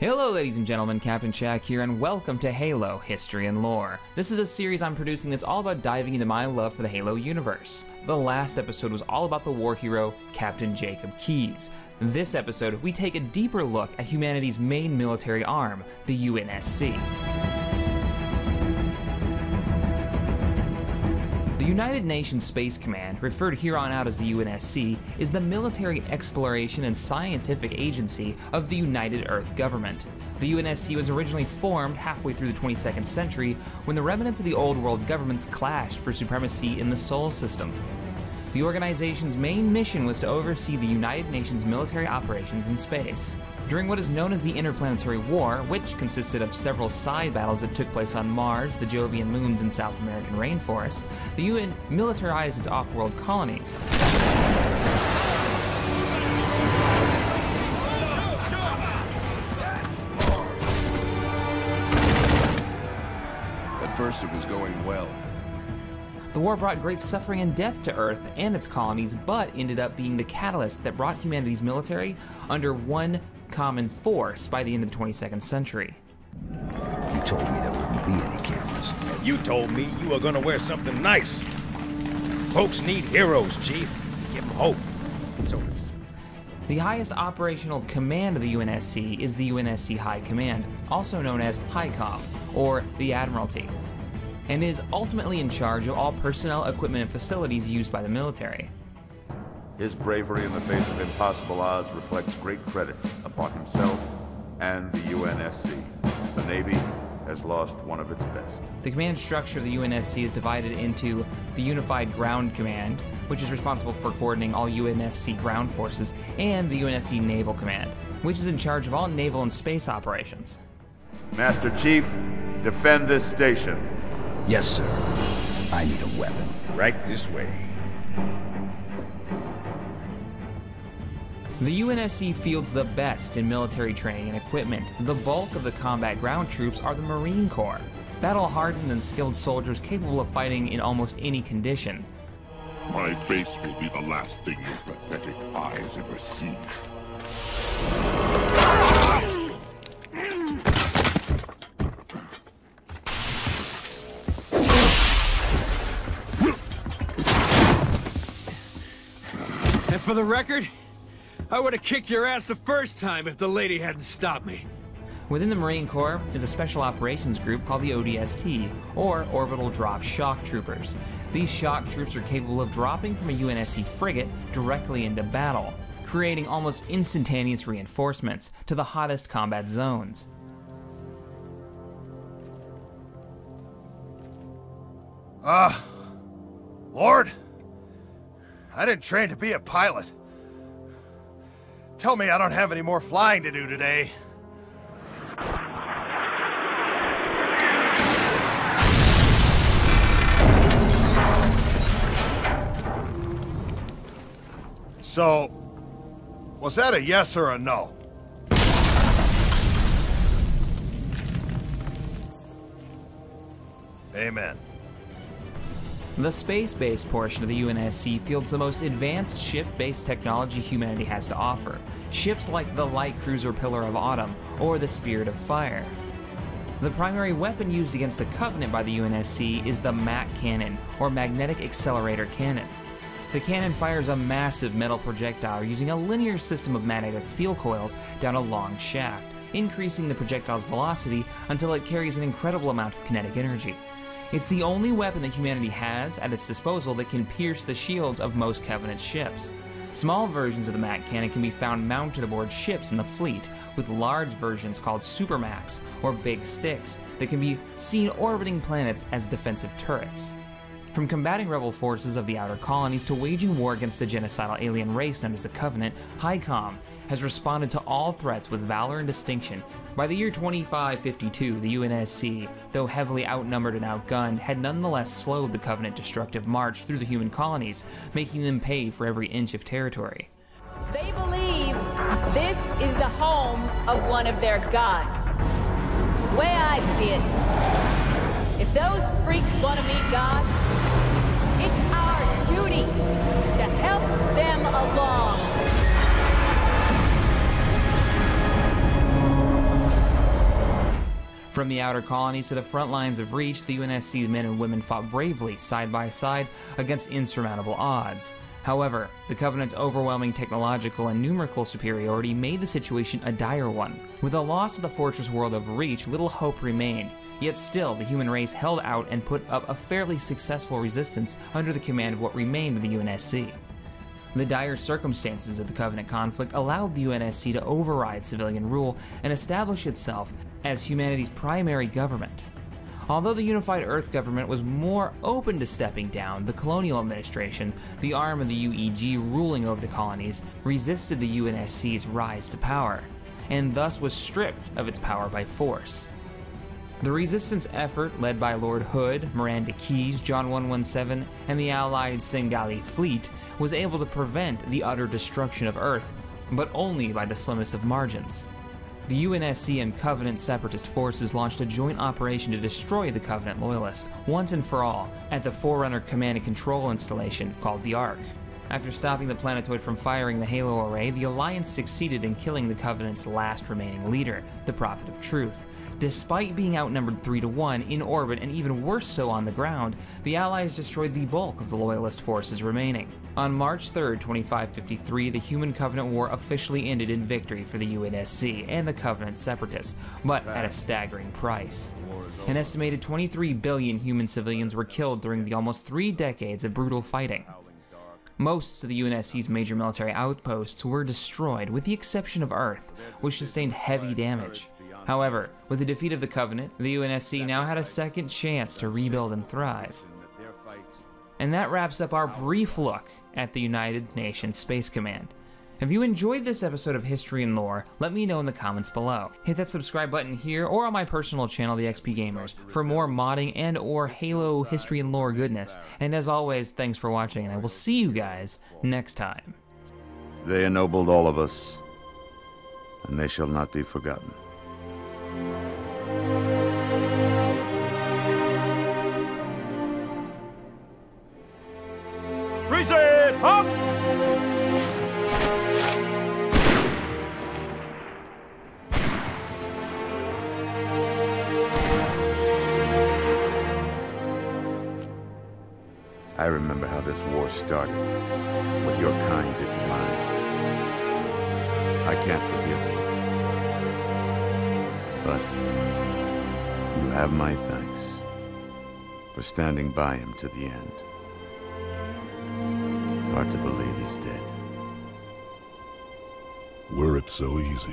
Hello ladies and gentlemen, Captain Shaq here, and welcome to Halo History and Lore. This is a series I'm producing that's all about diving into my love for the Halo universe. The last episode was all about the war hero, Captain Jacob Keyes. This episode, we take a deeper look at humanity's main military arm, the UNSC. The United Nations Space Command, referred here on out as the UNSC, is the military exploration and scientific agency of the United Earth Government. The UNSC was originally formed halfway through the 22nd century when the remnants of the old world governments clashed for supremacy in the Sol system. The organization's main mission was to oversee the United Nations military operations in space. During what is known as the Interplanetary War, which consisted of several side battles that took place on Mars, the Jovian moons, and South American rainforest, the UN militarized its off-world colonies. At first it was going well. The war brought great suffering and death to Earth and its colonies, but ended up being the catalyst that brought humanity's military under one common force by the end of the 22nd century. You told me there wouldn't be any cameras. You told me you were gonna wear something nice. Folks need heroes, Chief. Give them hope. So it's... The highest operational command of the UNSC is the UNSC High Command, also known as HICOM, or the Admiralty, and is ultimately in charge of all personnel, equipment, and facilities used by the military. His bravery in the face of impossible odds reflects great credit upon himself and the UNSC. The Navy has lost one of its best. The command structure of the UNSC is divided into the Unified Ground Command, which is responsible for coordinating all UNSC ground forces, and the UNSC Naval Command, which is in charge of all naval and space operations. Master Chief, defend this station. Yes, sir. I need a weapon. Right this way. The UNSC fields the best in military training and equipment. The bulk of the combat ground troops are the Marine Corps, battle-hardened and skilled soldiers capable of fighting in almost any condition. My face will be the last thing your pathetic eyes ever see. And for the record, I would have kicked your ass the first time if the lady hadn't stopped me. Within the Marine Corps is a special operations group called the ODST, or Orbital Drop Shock Troopers. These shock troops are capable of dropping from a UNSC frigate directly into battle, creating almost instantaneous reinforcements to the hottest combat zones. Lord, I didn't train to be a pilot. Tell me I don't have any more flying to do today. So, was that a yes or a no? Amen. The space-based portion of the UNSC fields the most advanced ship-based technology humanity has to offer. Ships like the light cruiser Pillar of Autumn or the Spirit of Fire. The primary weapon used against the Covenant by the UNSC is the MAC cannon, or Magnetic Accelerator Cannon. The cannon fires a massive metal projectile using a linear system of magnetic field coils down a long shaft, increasing the projectile's velocity until it carries an incredible amount of kinetic energy. It's the only weapon that humanity has at its disposal that can pierce the shields of most Covenant ships. Small versions of the MAC cannon can be found mounted aboard ships in the fleet, with large versions called Supermacs, or Big Sticks, that can be seen orbiting planets as defensive turrets. From combating rebel forces of the outer colonies to waging war against the genocidal alien race known as the Covenant, HICOM has responded to all threats with valor and distinction. By the year 2552, the UNSC, though heavily outnumbered and outgunned, had nonetheless slowed the Covenant destructive march through the human colonies, making them pay for every inch of territory. They believe this is the home of one of their gods. The way I see it, if those freaks want to meet God, it's our duty to help them along. From the outer colonies to the front lines of Reach, the UNSC's men and women fought bravely side by side against insurmountable odds. However, the Covenant's overwhelming technological and numerical superiority made the situation a dire one. With the loss of the fortress world of Reach, little hope remained, yet still the human race held out and put up a fairly successful resistance under the command of what remained of the UNSC. The dire circumstances of the Covenant conflict allowed the UNSC to override civilian rule and establish itself as humanity's primary government. Although the unified Earth government was more open to stepping down, the colonial administration, the arm of the UEG ruling over the colonies, resisted the UNSC's rise to power, and thus was stripped of its power by force. The resistance effort, led by Lord Hood, Miranda Keyes, John 117, and the Allied Singali fleet, was able to prevent the utter destruction of Earth, but only by the slimmest of margins. The UNSC and Covenant separatist forces launched a joint operation to destroy the Covenant loyalists, once and for all, at the Forerunner command and control installation called the Ark. After stopping the planetoid from firing the Halo array, the Alliance succeeded in killing the Covenant's last remaining leader, the Prophet of Truth. Despite being outnumbered 3-1 in orbit and even worse so on the ground, the Allies destroyed the bulk of the Loyalist forces remaining. On March 3, 2553, the Human Covenant War officially ended in victory for the UNSC and the Covenant separatists, but at a staggering price. An estimated 23 billion human civilians were killed during the almost 3 decades of brutal fighting. Most of the UNSC's major military outposts were destroyed, with the exception of Earth, which sustained heavy damage. However, with the defeat of the Covenant, the UNSC now had a second chance to rebuild and thrive. And that wraps up our brief look at the United Nations Space Command. If you enjoyed this episode of History and Lore, let me know in the comments below. Hit that subscribe button here or on my personal channel, The XP Gamers, for more modding and or Halo History and Lore goodness. And as always, thanks for watching, and I will see you guys next time. They ennobled all of us, and they shall not be forgotten. Reset! Hops! I remember how this war started, what your kind did to mine. I can't forgive you, but you have my thanks for standing by him to the end. Hard to believe he's dead. Were it so easy.